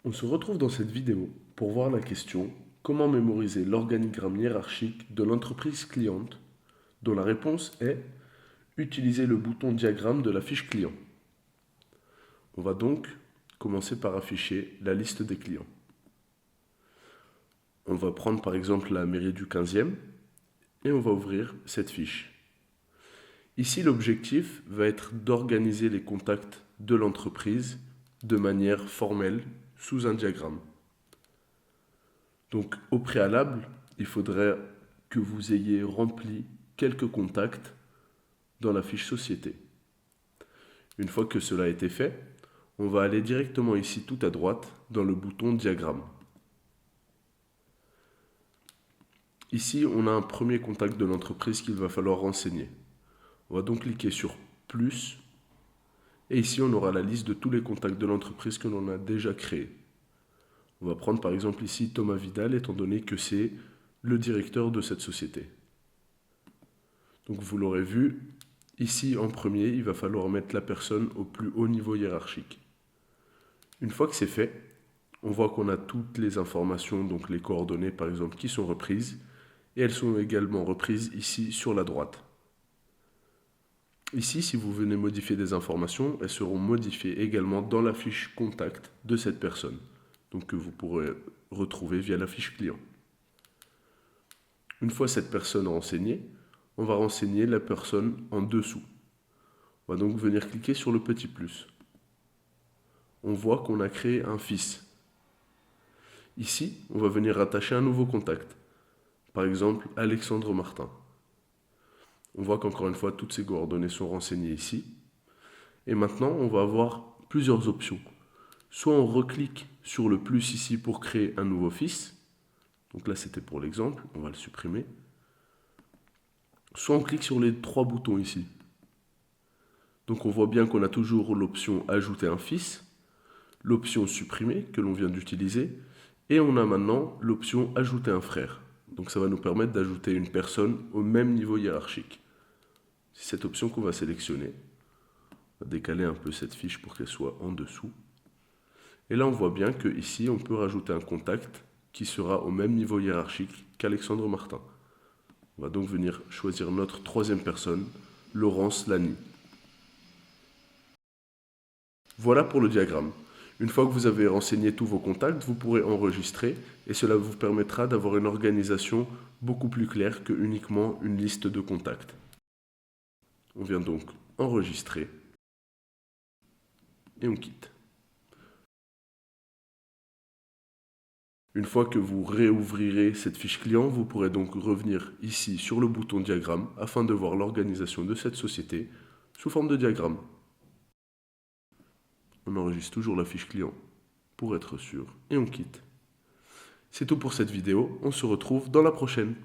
On se retrouve dans cette vidéo pour voir la question comment mémoriser l'organigramme hiérarchique de l'entreprise cliente, dont la réponse est utiliser le bouton diagramme de la fiche client. On va donc commencer par afficher la liste des clients. On va prendre par exemple la mairie du 15e et on va ouvrir cette fiche. Ici, l'objectif va être d'organiser les contacts de l'entreprise de manière formelle sous un diagramme. Donc au préalable, il faudrait que vous ayez rempli quelques contacts dans la fiche société. Une fois que cela a été fait, on va aller directement ici tout à droite dans le bouton diagramme. Ici, on a un premier contact de l'entreprise qu'il va falloir renseigner. On va donc cliquer sur plus et ici on aura la liste de tous les contacts de l'entreprise que l'on a déjà créés. On va prendre par exemple ici Thomas Vidal étant donné que c'est le directeur de cette société. Donc vous l'aurez vu, ici en premier, il va falloir mettre la personne au plus haut niveau hiérarchique. Une fois que c'est fait, on voit qu'on a toutes les informations, donc les coordonnées par exemple, qui sont reprises. Et elles sont également reprises ici sur la droite. Ici, si vous venez modifier des informations, elles seront modifiées également dans la fiche contact de cette personne, donc que vous pourrez retrouver via la fiche client. Une fois cette personne renseignée, on va renseigner la personne en dessous. On va donc venir cliquer sur le petit plus. On voit qu'on a créé un fils. Ici, on va venir rattacher un nouveau contact. Par exemple, Alexandre Martin. On voit qu'encore une fois, toutes ces coordonnées sont renseignées ici. Et maintenant, on va avoir plusieurs options. Soit on reclique sur le plus ici pour créer un nouveau fils. Donc là, c'était pour l'exemple, on va le supprimer. Soit on clique sur les trois boutons ici. Donc on voit bien qu'on a toujours l'option ajouter un fils, l'option supprimer que l'on vient d'utiliser, et on a maintenant l'option ajouter un frère. Donc ça va nous permettre d'ajouter une personne au même niveau hiérarchique. C'est cette option qu'on va sélectionner. On va décaler un peu cette fiche pour qu'elle soit en dessous. Et là on voit bien qu'ici on peut rajouter un contact qui sera au même niveau hiérarchique qu'Alexandre Martin. On va donc venir choisir notre troisième personne, Laurence Lani. Voilà pour le diagramme. Une fois que vous avez renseigné tous vos contacts, vous pourrez enregistrer et cela vous permettra d'avoir une organisation beaucoup plus claire que uniquement une liste de contacts. On vient donc enregistrer et on quitte. Une fois que vous réouvrirez cette fiche client, vous pourrez donc revenir ici sur le bouton diagramme afin de voir l'organisation de cette société sous forme de diagramme. On enregistre toujours la fiche client pour être sûr et on quitte. C'est tout pour cette vidéo, on se retrouve dans la prochaine.